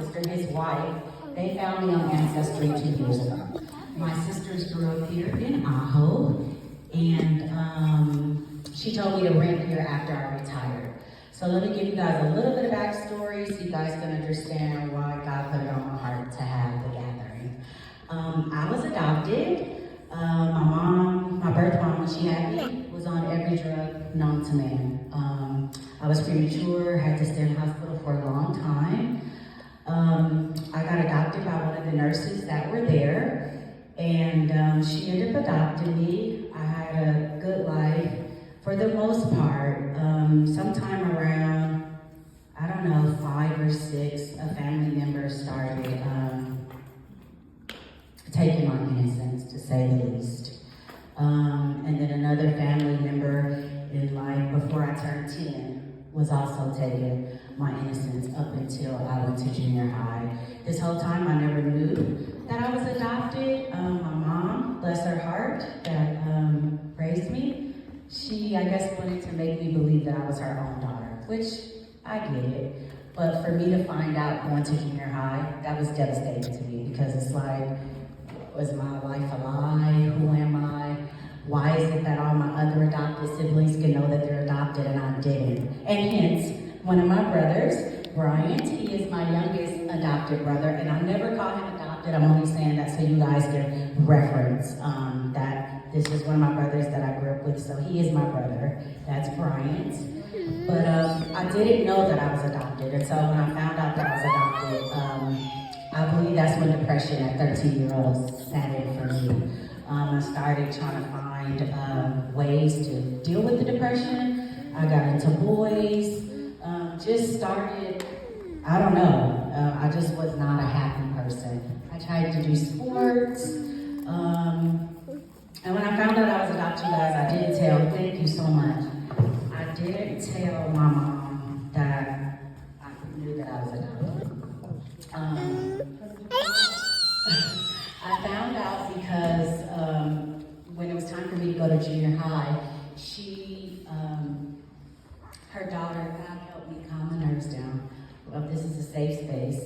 sister, his wife, they found me on Ancestry 2 years ago. My sisters grew up here in Ajo, and she told me to rent here after I retired. So let me give you guys a little bit of backstory so you guys can understand why God put it on my heart to have the gathering. I was adopted. My birth mom, when she had me, was on every drug known to man. I was premature, had to stay in hospital for a long time. I got adopted by one of the nurses that were there, and she ended up adopting me. I had a good life for the most part. Sometime around, I don't know, 5 or 6, a family member started taking my innocence, to say the least. And then another family member in life, before I turned 10, was also taking my innocence up until I went to junior high. This whole time I never knew that I was adopted. My mom, bless her heart, that raised me, she, I guess, wanted to make me believe that I was her own daughter, which I get it. But for me to find out going to junior high, that was devastating to me, because it's like, was my life a lie? Who am I? Why is it that all my other adopted siblings can know that they're adopted and I didn't? And hence, one of my brothers, Bryant, he is my youngest adopted brother, and I never call him adopted. I'm only saying that so you guys can reference that this is one of my brothers that I grew up with, so he is my brother. That's Bryant. But I didn't know that I was adopted, and so when I found out that I was adopted, I believe that's when depression at 13-year-olds sat in for me. I started trying to find ways to deal with the depression. I got into boys, just started, I don't know, I just was not a happy person. I tried to do sports, and when I found out I was adopted, you guys, I didn't tell, thank you so much. I didn't tell my mom that I knew that I was adopted. I found out because when it was time for me to go to junior high, her daughter, God help me calm the nerves down. Well, this is a safe space.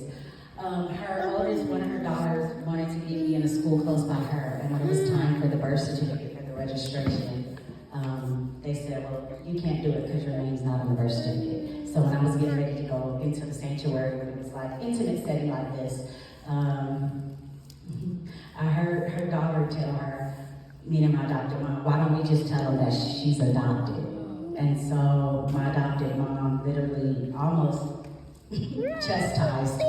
Her oldest, one of her daughters, wanted to get me in a school close by her, and when it was time for the birth certificate for the registration, they said, well, you can't do it because your name's not on the birth certificate. So when I was getting ready to go into the sanctuary, when it was like intimate setting like this, I heard her daughter tell her, meaning my adopted mom, why don't we just tell them that she's adopted? And so my adopted mom literally almost chastised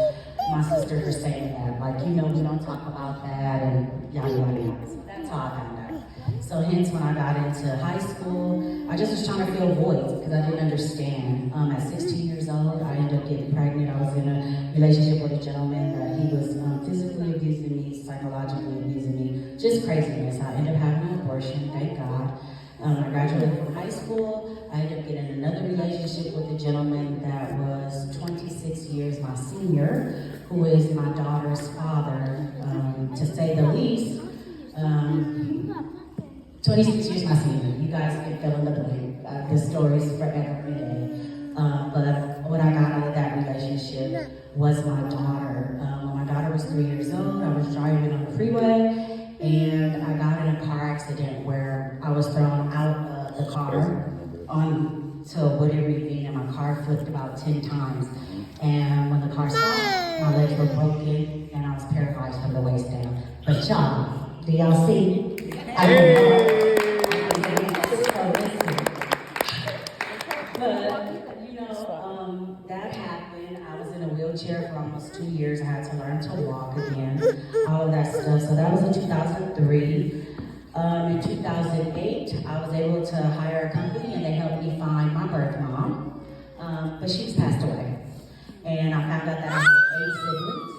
my sister for saying that. Like, you know, we don't talk about that, and yada, yada, yada. So that's how I found out. So hence, when I got into high school, I just was trying to fill voids because I didn't understand. At 16 years old, I ended up getting pregnant. I was in a relationship with a gentleman that he was physically abusing me, psychologically abusing me, just craziness. I ended up having an abortion, thank God. I graduated from high school. I ended up getting another relationship with a gentleman that was 26 years my senior, who is my daughter's father, to say the least. 26 years my senior. You guys can fill in the blank. This story's forever every day. But what I got out of that relationship was my daughter. When my daughter was 3 years old, I was driving on the freeway, and I got in a car accident where I was thrown out of the car onto a wooded ravine, and my car flipped about 10 times. And when the car stopped, my legs were broken, and I was paralyzed from the waist down. But y'all, do y'all see? I don't know. But, you know, that happened. I was in a wheelchair for almost 2 years. I had to learn to walk again, all of that stuff. So that was in 2003. In 2008, I was able to hire a company, and they helped me find my birth mom, but she's passed away. And I found out that I had 8 siblings,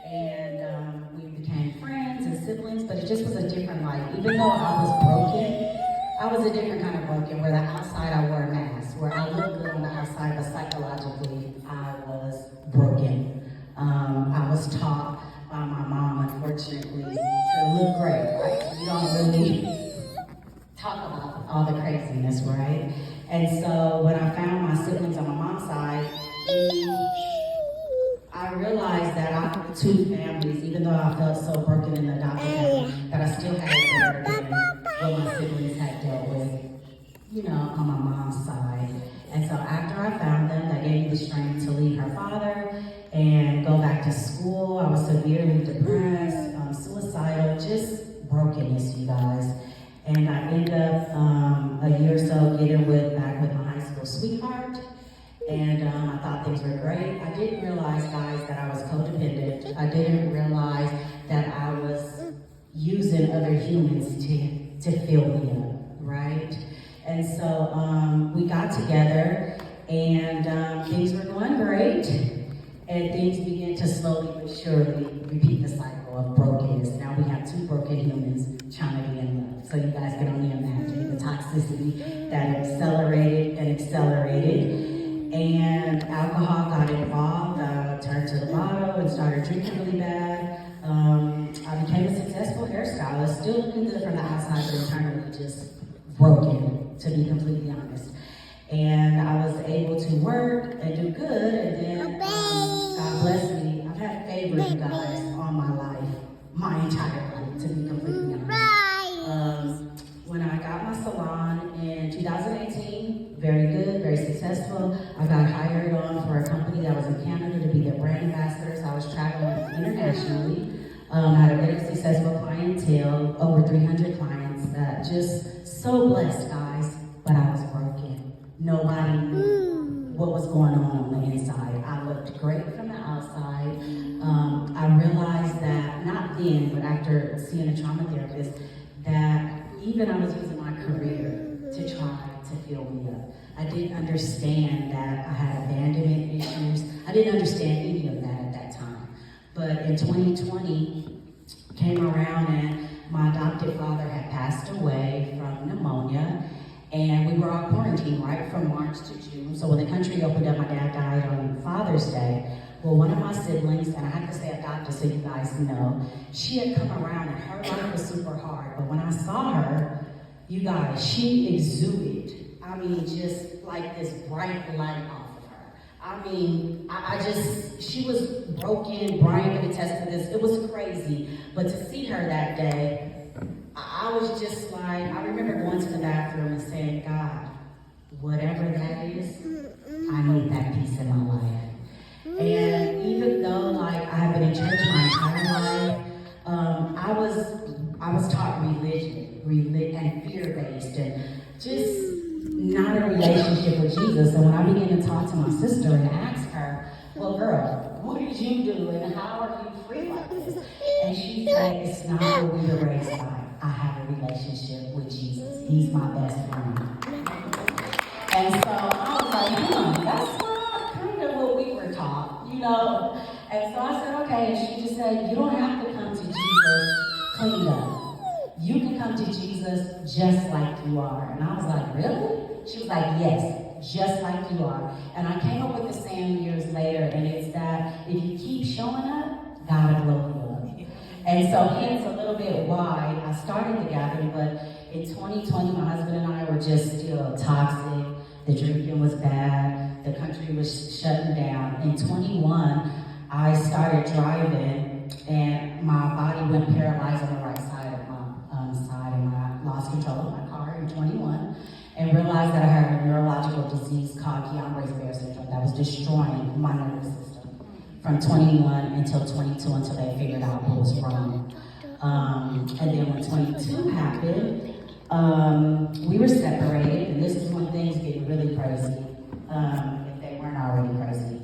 and we became friends and siblings, but it just was a different life. Even though I was broken, I was a different kind of broken, where the outside I wore a mask, where I looked good on the outside, but psychologically I was broken. I was taught by my mom, unfortunately, to look great, right? You don't really talk about all the craziness, right? And so when I found my siblings on my mom's side, I realized two families, even though I felt so broken in the adopted family, that I still had it better than what my siblings had dealt with, you know, on my mom's side. And so after I found them, that gave me the strength to leave her father and go back to school. I was severely depressed, suicidal, just brokenness, you guys. And I ended up a year or so getting back with my high school sweetheart. And I thought things were great. I didn't realize, guys, that I was codependent. I didn't realize that I was using other humans to fill me up, right? And so we got together, and things were going great. And things began to slowly but surely repeat the cycle of brokenness. Now we have two broken humans trying to be in love. So you guys can only imagine the toxicity that accelerated and accelerated. And alcohol got involved. I turned to the bottle and started drinking really bad. I became a successful hairstylist, still looking good from the outside, but internally just broken, to be completely honest. And I was able to work and do good, and then God bless me. I've had favor, you guys, on my life, my entire life, to be completely honest. When I got my salon in 2018, very good, very successful. I got hired on for a company that was in Canada to be their brand ambassador, so I was traveling internationally. Had a very successful clientele, over 300 clients, just so blessed, guys, but I was broken. Nobody knew what was going on the inside. I looked great from the outside. I realized that, not then, but after seeing a trauma therapist, that even I was using my career to try to fill me up. I didn't understand that I had abandonment issues. I didn't understand any of that at that time. But in 2020 came around, and my adopted father had passed away from pneumonia, and we were all quarantined right from March to June. So when the country opened up, my dad died on Father's Day. Well, one of my siblings, and I have to say adopted so you guys know, she had come around and her life was super hard. But when I saw her, you guys, she exuded, I mean, just like this bright light off of her. I mean, she was broken. Brian could attest to this. It was crazy. But to see her that day, I was just like, I remember going to the bathroom and saying, God, whatever that is, I need that peace in my life. And even though, like, I have been in church my entire life, I was taught religion and fear-based, and just not a relationship with Jesus. And when I began to talk to my sister and ask her, well, girl, what did you do, and how are you free like this? And she said, it's not what we were raised by. I have a relationship with Jesus. He's my best friend. And so I was like, that's not kind of what we were taught, you know? And so I said, okay. And she just said, you don't have to come to Jesus cleaned up. You can come to Jesus just like you are. And I was like, really? She was like, yes, just like you are. And I came up with the saying years later, and it's that if you keep showing up, God will blow you up. And so hence a little bit why I started the gathering, but in 2020, my husband and I were just still toxic. The drinking was bad. The country was shutting down. In 21, I started driving, and my body went paralyzed on the right side of my and I lost control of my car in 21, and realized that I had a neurological disease called Guillain-Barré syndrome that was destroying my nervous system from 21 until 22, until they figured out what was wrong. And then when 22 happened, we were separated, and this is when things get really crazy, if they weren't already crazy.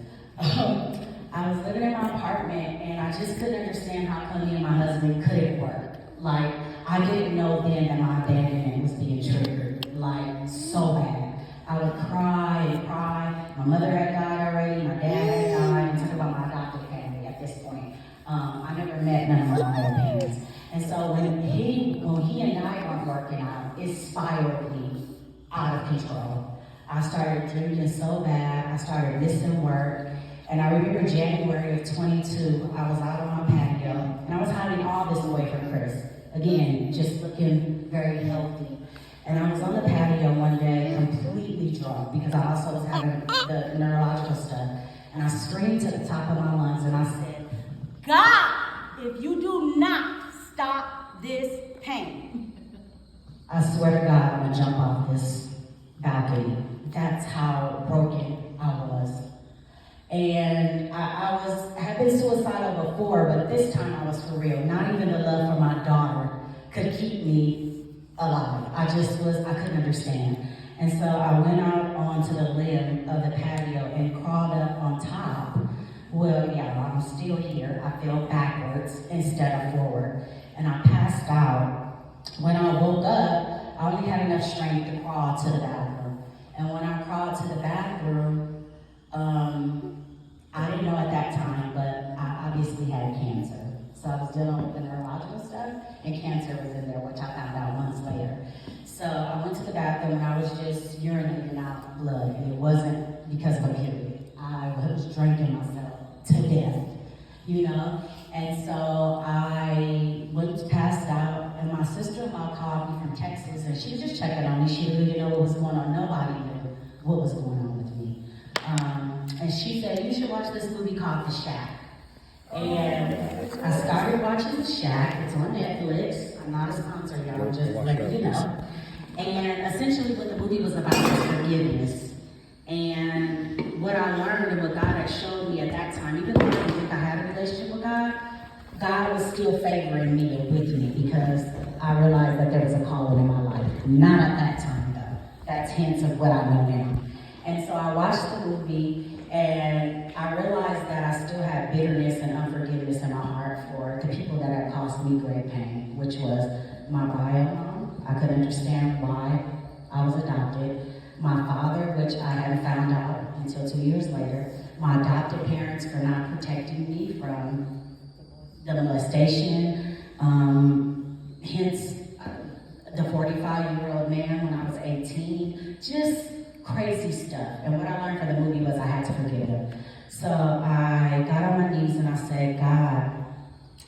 I was living in my apartment, and I just couldn't understand how come me and my husband couldn't work. Like, I didn't know then that my abandonment was being triggered, like, so bad. I would cry and cry. My mother had died already, my dad had died. I'm talking about my adopted family at this point. I never met none of my other parents. And so when he and I weren't working out, it spiraled me out of control. I started drinking so bad, I started missing work. And I remember January of 22, I was out on my patio, and I was hiding all this away from Chris. Again, just looking very healthy. And I was on the patio one day, completely drunk, because I also was having the neurological stuff. And I screamed to the top of my lungs, and I said, God, if you do not stop this pain. I swear to God, I'm gonna jump off this balcony. That's how broken I was. And I had been suicidal before, but this time I was for real. Not even the love for my daughter could keep me alive. I couldn't understand. And so I went out onto the limb of the patio and crawled up on top. Well, yeah, I'm still here. I fell backwards instead of forward. And I passed out. When I woke up, I only had enough strength to crawl to the bathroom. And when I crawled to the bathroom, I didn't know at that time, but I obviously had cancer. So I was dealing with the neurological stuff, and cancer was in there, which I found out months later. So I went to the bathroom and I was just urinating out blood, and it wasn't because of a period. I was drinking myself to death, you know? And so I was passed out, and my sister-in-law called me from Texas, and she was just checking on me. She didn't really know what was going on. Nobody knew what was going on with me. And she said, you should watch this movie called The Shack. And I started watching The Shack. It's on Netflix. I'm not a sponsor, y'all. I'm just letting you know. And essentially what the movie was about was forgiveness. And what I learned and what God had showed me at that time, even though I didn't think I had a relationship with God, God was still favoring me and with me, because I realized that there was a calling in my life. Not at that time, though. That's hints of what I know now. And so I watched the movie, and I realized that I still had bitterness and unforgiveness in my heart for the people that had caused me great pain, which was my bio mom. I couldn't understand why I was adopted. My father, which I hadn't found out until 2 years later. My adopted parents for not protecting me from the molestation, hence the 45-year-old man when I was 18. Just crazy stuff. And what I learned from the movie was I had to forgive him. So I got on my knees and I said, God,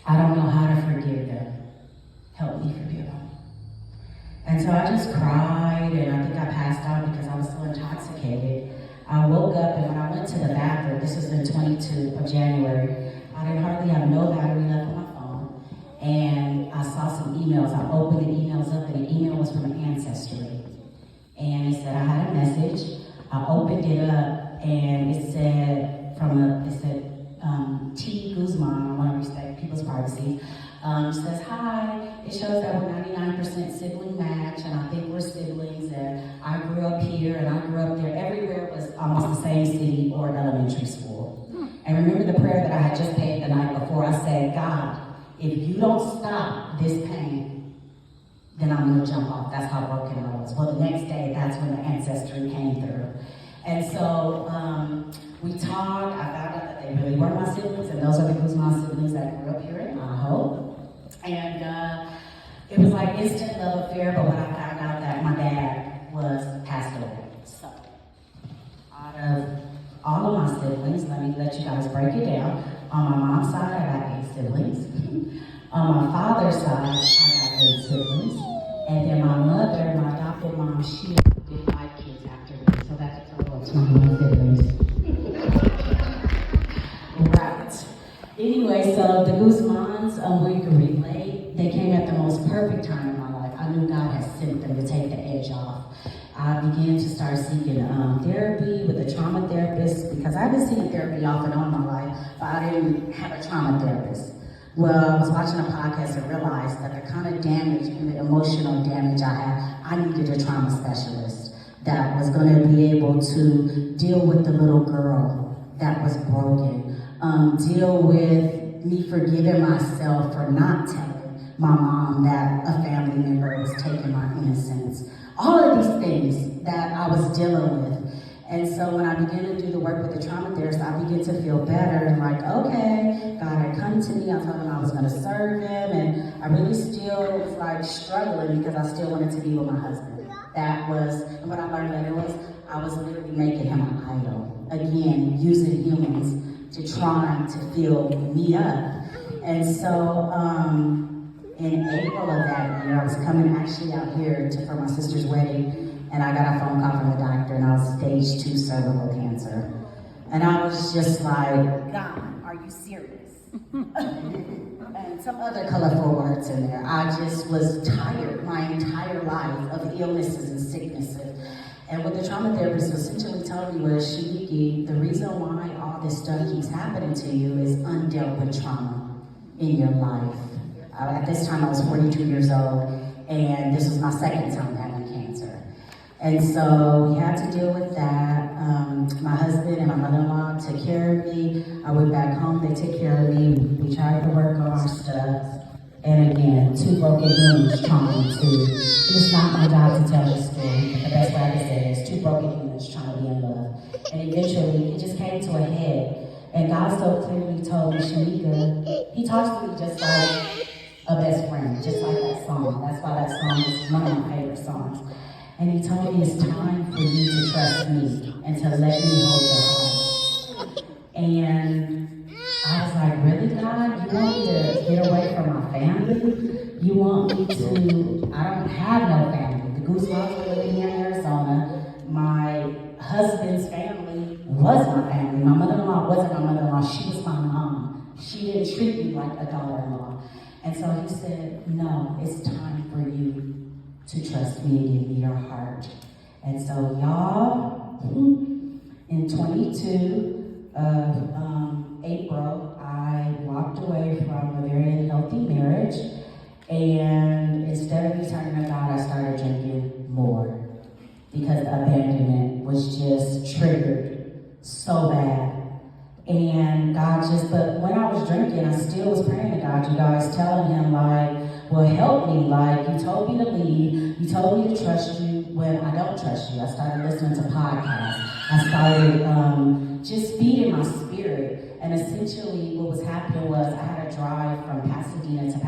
I don't know how to forgive them. Help me forgive them. And so I just cried, and I think I passed out because I was so intoxicated. I woke up, and when I went to the bathroom, this was in 22 of January, I didn't hardly have no battery left on my phone. And I saw some emails. I opened the emails up, and the email was from Ancestry. And it said I had a message. I opened it up, and it said T. Guzman, I want to respect people's privacy, says, hi, it shows that we're 99% sibling match, and I think we're siblings, and I grew up here, and I grew up there. Everywhere was almost the same city or elementary school. And remember the prayer that I had just prayed the night before. I said, God, if you don't stop this pain, then I'm going to jump off. That's how broken I was. Well, the next day, that's when the ancestry came through. And so we talked. I found out that they really were my siblings, and those are the Guzman siblings that grew up here in Idaho. And it was like instant love affair, but when I found out that my dad was passed away. So out of all of my siblings, let me let you guys break it down. On my mom's side, I got 8 siblings. On my father's side, I got 8 siblings. And then my mother, my adopted mom, she did 5 kids after me. So that's a total of 21 siblings. Right. Anyway, so the Guzmans, we can relate. They came at the most perfect time in my life. I knew God had sent them to take the edge off. I began to start seeking therapy with a trauma therapist, because I've been seeking therapy off and on my life, but I didn't have a trauma therapist. Well, I was watching a podcast and realized that the kind of damage and the emotional damage I had, I needed a trauma specialist that was going to be able to deal with the little girl that was broken, deal with me forgiving myself for not telling my mom that a family member was taking my innocence. All of these things that I was dealing with. And so when I began to do the work with the trauma therapist, I began to feel better and like, okay, God had come to me. I told him I was going to serve him. And I really still was like struggling because I still wanted to be with my husband. That was, and what I learned later was, I was literally making him an idol. Again, using humans to try to fill me up. And so, in April of that year, I was coming actually out here for my sister's wedding, and I got a phone call from the doctor, and I was stage 2 cervical cancer. And I was just like, God, are you serious? and some other colorful words in there. I just was tired my entire life of illnesses and sicknesses. And what the trauma therapist essentially told me was, Shaniki, the reason why all this stuff keeps happening to you is undealt with trauma in your life. At this time, I was 42 years old, and this was my second time having cancer. And so we had to deal with that. My husband and my mother-in-law took care of me. I went back home, they took care of me. We tried to work on our stuff. And again, two broken humans trying to, it was not my job to tell this story. The best way I can say it is two broken humans trying to be in love. And eventually, it just came to a head. And God so clearly told me, Shanika, he talks to me just like a best friend, just like that song. That's why that song is one of my favorite songs. And he told me it's time for you to trust me and to let me hold your heart. And I was like, really, God? You want me to get away from my family? You want me to, I don't have no family. The Goosemoms were living here in Arizona. My husband's family was my family. My mother-in-law wasn't my mother-in-law. She was my mom. She didn't treat me like a daughter-in-law. And so he said, no, it's time for you to trust me and give me your heart. And so y'all, in 22 of April, I walked away from a very unhealthy marriage, and instead of me turning to God, I started drinking more because the abandonment was just triggered so bad. And God but when I was drinking, I still was praying to God, you guys, telling him like, well, help me, like, you told me to leave, you told me to trust you when I don't trust you. I started listening to podcasts. I started just feeding my spirit. And essentially what was happening was I had a drive from Pasadena to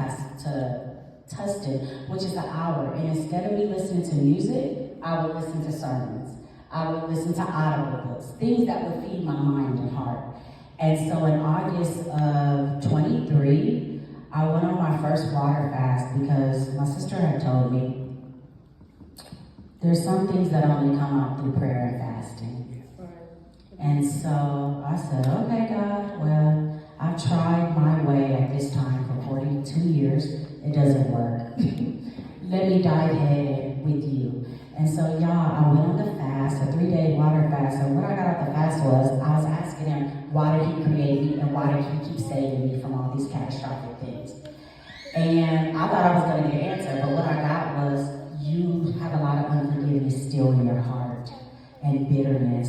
Tustin, which is an hour. And instead of me listening to music, I would listen to sermons. I would listen to audiobooks, things that would feed my mind and heart. And so in August of 23, I went on my first water fast because my sister had told me there's some things that only come out through prayer and fasting. And so I said, okay, God, well, I've tried my way at this time for 42 years. It doesn't work. Let me dive head with you. And so, y'all, I went on the fast, a 3-day water fast. And what I got out the fast was, I was asking him, why did he create me and why did he keep saving me from all these catastrophic things? And I thought I was going to get an answer, but what I got was, you have a lot of unforgiveness still in your heart and bitterness.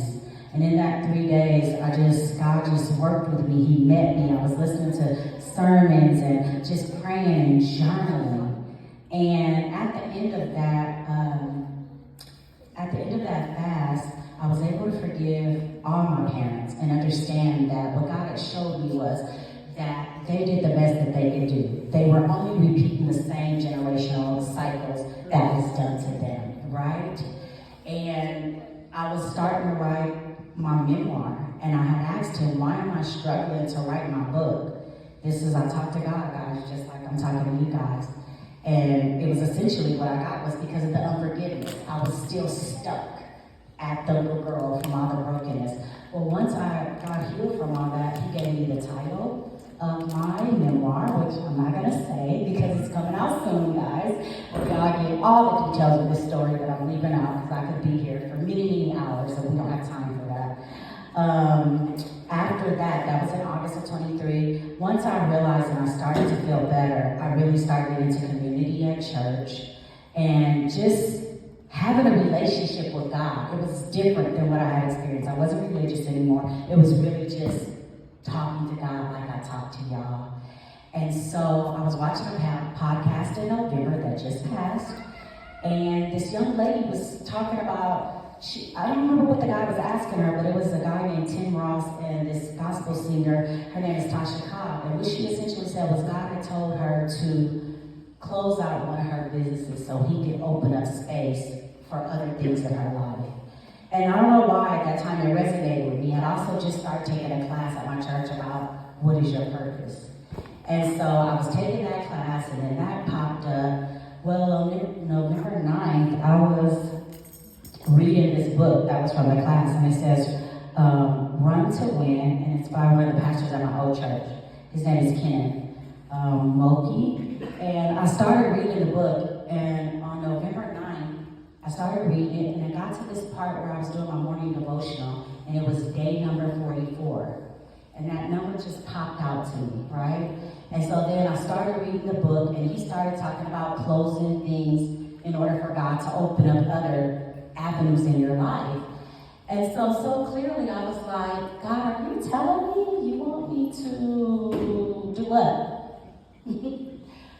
And in that 3 days, God just worked with me. He met me. I was listening to sermons and just praying and journaling. And at the end of that fast, I was able to forgive all my parents and understand that what God had showed me was that they did the best that they could do. They were only repeating the same generational cycles that was done to them, right? And I was starting to write my memoir, and I had asked him, why am I struggling to write my book? I talked to God, guys, just like I'm talking to you guys. And it was essentially what I got was because of the unforgiveness. I was still stuck at the little girl from all the brokenness. Well, once I got healed from all that, he gave me the title of my memoir, which I'm not going to say because it's coming out soon, guys. But y'all get all the details of this story that I'm leaving out because I could be here for many, many hours, so we don't have time for that. After that was in August of 23. Once I realized and I started to feel better, I really started getting into community at church and just having a relationship with God. It was different than what I had experienced. I wasn't religious anymore. It was really just talking to God like I talk to y'all. And so I was watching a podcast in November that just passed, and this young lady was talking about, I don't remember what the guy was asking her, but it was a guy named Tim Ross and this gospel singer, her name is Tasha Cobb, and what she essentially said was God had told her to close out one of her businesses so he could open up space for other things in her life. And I don't know why at that time it resonated with me. I'd also just started taking a class at my church about what is your purpose. And so I was taking that class, and then that popped up. Well, on November 9th, I was reading this book that was from the class, and it says, Run to Win, and it's by one of the pastors at my old church. His name is Kenneth Moki. And I started reading the book, and on November 9th, I started reading it, and I got to this part where I was doing my morning devotional, and it was day number 44. And that number just popped out to me, right? And so then I started reading the book, and he started talking about closing things in order for God to open up other avenues in your life. And so clearly I was like, God, are you telling me you want me to do what?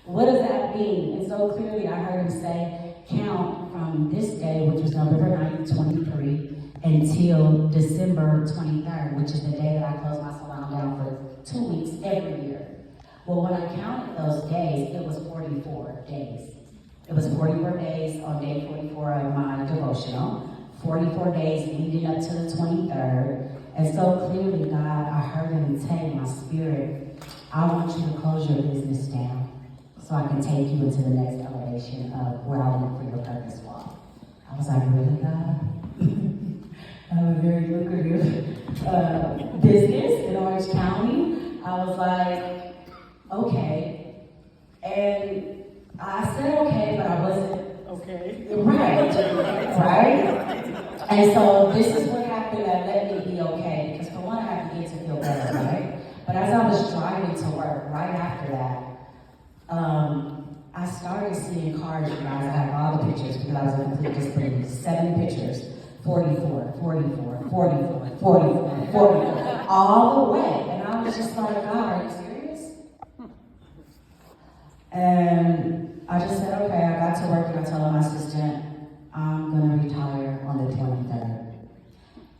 What does that mean? And so clearly I heard him say, count from this day, which was November 9th, 23, until December 23rd, which is the day that I closed my salon down for 2 weeks every year. Well, when I counted those days, it was 44 days. It was 44 days on day 44 of my devotional, 44 days leading up to the 23rd. And so clearly, God, I heard him say in my spirit, I want you to close your business down so I can take you into the next elevation of where I want for your purpose walk. I was like, really, God? I have a very lucrative business in Orange County. I was like, okay. And I said okay, but I wasn't okay. Right? And so this is what happened that let me be okay. Because for one, I had to get to feel better, right? But as I was driving to work, right after that, I started seeing cars, you guys. I have all the pictures because I was a complete display. 7 pictures. 44, 44, 44, 44, 44, all the way. And I was just like, God, are you serious? And I just said, okay, I got to work and I told my assistant, I'm going to retire on the 23rd.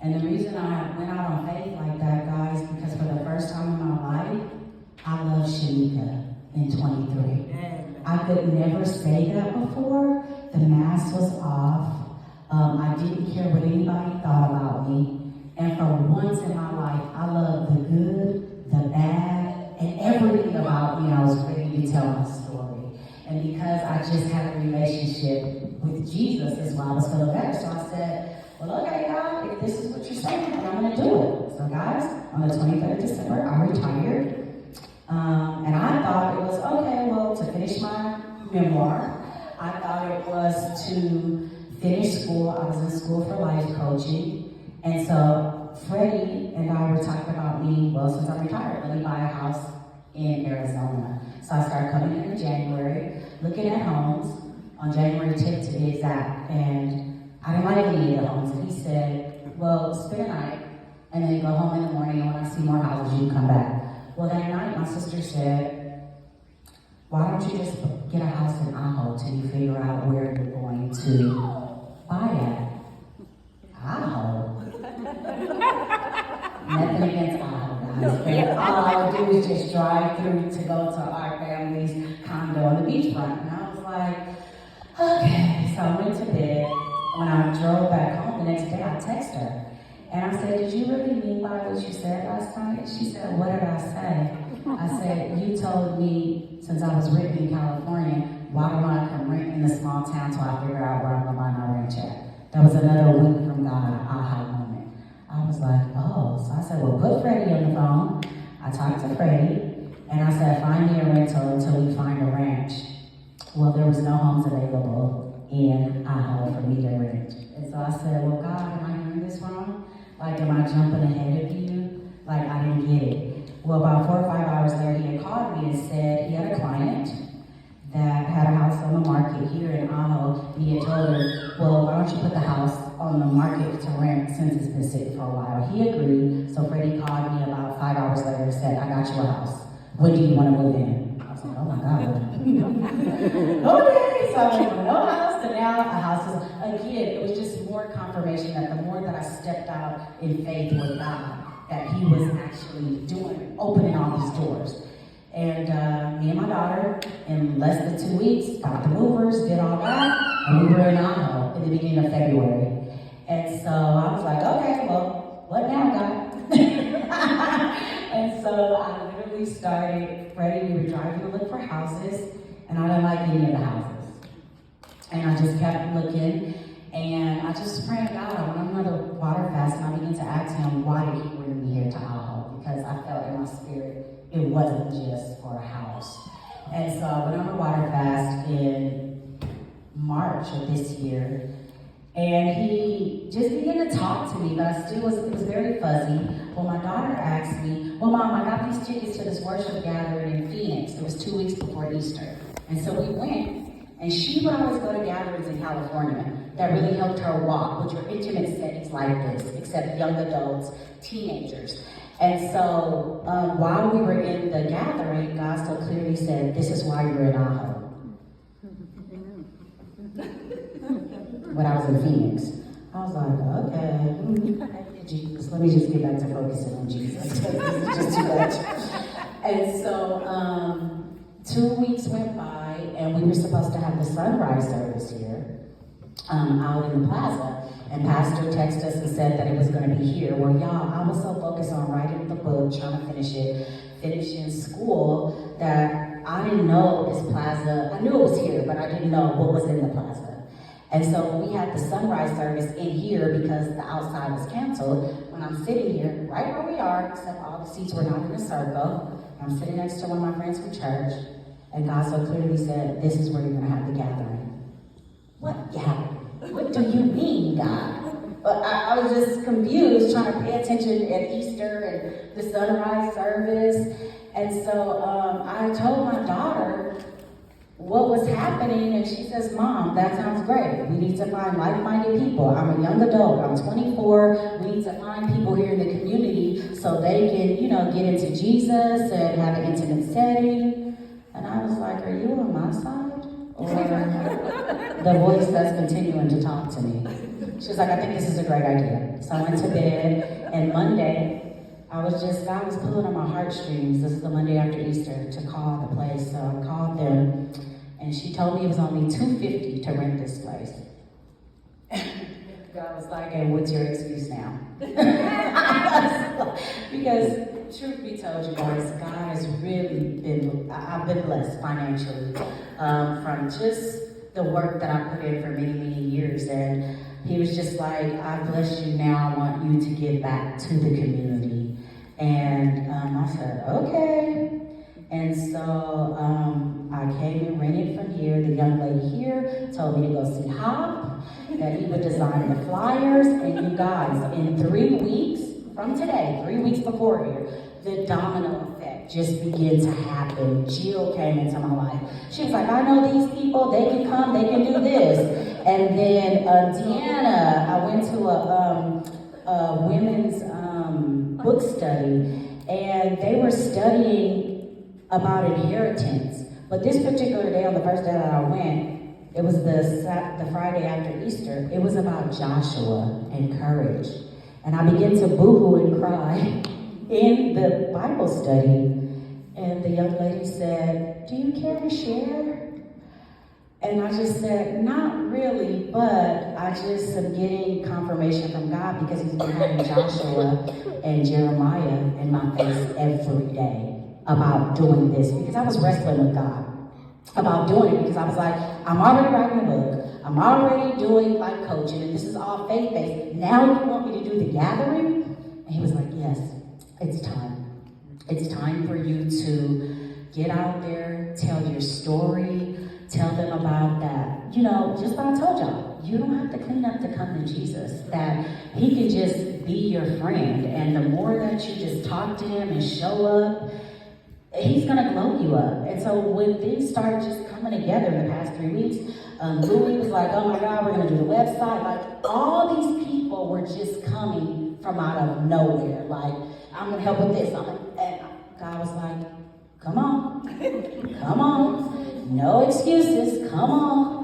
And the reason I went out on faith like that, guys, because for the first time in my life, I love Shanika in 23. I could never say that before. The mask was off. I didn't care what anybody thought about me. And for once in my life, I love the good, the bad, and everything about me. I was ready to tell my story. And because I just had a relationship with Jesus is why I was feeling better. So I said, well, okay, God, if this is what you're saying, then I'm going to do it. So guys, on the 23rd of December, I retired. And I thought it was, okay, well, to finish my memoir, I thought it was to finish school. I was in school for life coaching. And so Freddie and I were talking about me, well, since I'm retired, let me buy a house in Arizona. So I started coming in January, looking at homes on January 10th to be exact. And I didn't like any of the homes. And he said, well, spend a night and then go home in the morning. And when I see more houses, you can come back. Well, that night, my sister said, why don't you just get a house in Ajo till you figure out where you're going to buy at? Ajo? Nothing against Ajo, guys. But all I would do is just drive through to go to our family's condo on the beachfront. And I was like, okay. So I went to bed. When I drove back home the next day, I texted her. And I said, did you really mean by what you said last night? She said, what did I say? I said, you told me since I was written in California, why do I come rent in a small town till I figure out where I'm going to buy my ranch at? That was another wink from God, an aha moment. I was like, oh. So I said, well, put Freddie on the phone. I talked to Freddie, and I said, find me a rental until we find a ranch. Well, there was no homes available in Ajo for me to rent. And so I said, well, God, am I hearing this wrong? Like, am I jumping ahead of you? Like, I didn't get it. Well, about 4 or 5 hours later, he had called me and said he had a client that had a house on the market here in Ajo. He had told her, well, why don't you put the house on the market to rent since it's been sitting for a while? He agreed. So Freddie called me about 5 hours later and said, I got you a house. When do you want to move in? I was like, oh my God. Okay, so I went from no house to now a house. Again, it was just more confirmation that the more that I stepped out in faith with God, that he was actually opening all these doors. And me and my daughter, in less than 2 weeks, got the movers, did all that, and we were in Ajo in the beginning of February. And so I was like, okay, well, what now, God? And so I literally started, Freddie, we were driving to look for houses, and I didn't like any of the houses. And I just kept looking, and I just prayed, God, I want another water fast, and I began to ask him, why did he bring me here to Ajo? Because I felt in my spirit, it It wasn't just for a house. And so I went on a water fast in March of this year, and he just began to talk to me, but it was very fuzzy. Well, my daughter asked me, well, Mom, I got these tickets to this worship gathering in Phoenix. It was 2 weeks before Easter. And so we went, and she would always go to gatherings in California that really helped her walk, which were intimate settings like this, except young adults, teenagers. And so while we were in the gathering, God so clearly said, this is why you're in Aho. When I was in Phoenix, I was like, okay, Jesus, let me just get back to focusing on Jesus. This is just too much. And so 2 weeks went by, and we were supposed to have the sunrise service here out in the plaza. And Pastor texted us and said that it was going to be here. Well, y'all, I was so focused on writing the book, trying to finish in school, that I didn't know this plaza. I knew it was here, but I didn't know what was in the plaza. And so we had the sunrise service in here because the outside was canceled. When I'm sitting here, right where we are, except all the seats were not in a circle, I'm sitting next to one of my friends from church, and God so clearly said, this is where you're going to have the gathering. What gathering? What do you mean, God? But I was just confused, trying to pay attention at Easter and the sunrise service. And so I told my daughter what was happening, and she says, Mom, that sounds great. We need to find like-minded people. I'm a young adult. I'm 24. We need to find people here in the community so they can, get into Jesus and have an intimate setting. And I was like, are you on my side? Or the voice that's continuing to talk to me? She was like, I think this is a great idea. So I went to bed, and Monday, God was pulling on my heartstrings. This is the Monday after Easter, to call the place. So I called them, and she told me it was only $250 to rent this place. God was like, and what's your excuse now? Because truth be told, you guys, God has really I've been blessed financially from just the work that I put in for many, many years. And he was just like, I bless you now. I want you to give back to the community. And I said, okay. And so I came and rented from here. The young lady here told me to go see Hop, that he would design the flyers. And you guys, in 3 weeks from today, 3 weeks before here, the domino effect just began to happen. Jill came into my life. She was like, I know these people, they can come, they can do this. And then Deanna, I went to a women's book study, and they were studying about inheritance. But this particular day, on the first day that I went, it was the Friday after Easter, it was about Joshua and courage. And I began to boo-hoo and cry in the Bible study. And the young lady said, do you care to share? And I just said, not really, but I just am getting confirmation from God, because he's been having Joshua and Jeremiah in my face every day about doing this, because I was wrestling with God about doing it, because I was like, I'm already writing a book, I'm already doing life coaching, and this is all faith-based. Now you want me to do the gathering? And he was like, yes, it's time. It's time for you to get out there, tell your story, tell them about that. Just what I told y'all. You don't have to clean up to come to Jesus. That he can just be your friend. And the more that you just talk to him and show up, he's gonna glow you up. And so when things started just coming together in the past 3 weeks, Louis was like, oh my God, we're gonna do the website. Like, all these people were just coming from out of nowhere. Like, I'm gonna help with this. And God was like, come on, come on. No excuses, come on.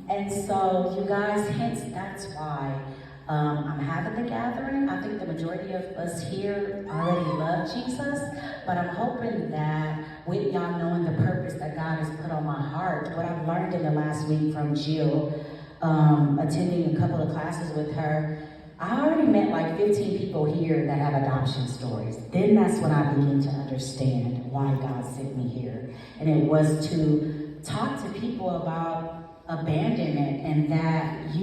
And so, you guys, hence that's why I'm having the gathering. I think the majority of us here already love Jesus, but I'm hoping that with y'all knowing the purpose that God has put on my heart, what I've learned in the last week from Jill, attending a couple of classes with her, I already met like 15 people here that have adoption stories. Then that's when I began to understand why God sent me here. And it was to talk to people about abandonment, and that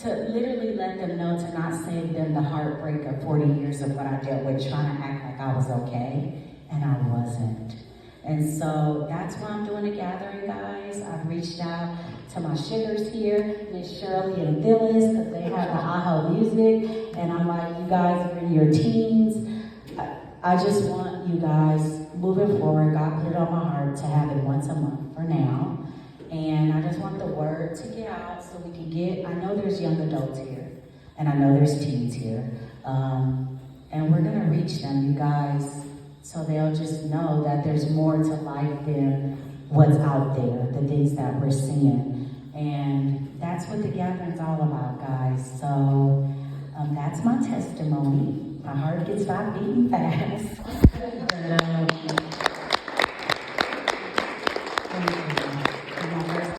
to literally let them know, to not save them the heartbreak of 40 years of what I dealt with, trying to act like I was okay, and I wasn't. And so that's why I'm doing a gathering, guys. I've reached out to my sugars here, Miss Shirley and Phyllis, because they have the AHO music, and I'm like, you guys are in your teens. I just want you guys, moving forward, God put it on my heart to have it once a month for now. And I just want the word to get out so we can get, I know there's young adults here, and I know there's teens here. And we're gonna reach them, you guys, so they'll just know that there's more to life than what's out there, the things that we're seeing. And that's what the gathering's all about, guys. So that's my testimony. My heart gets not beating fast.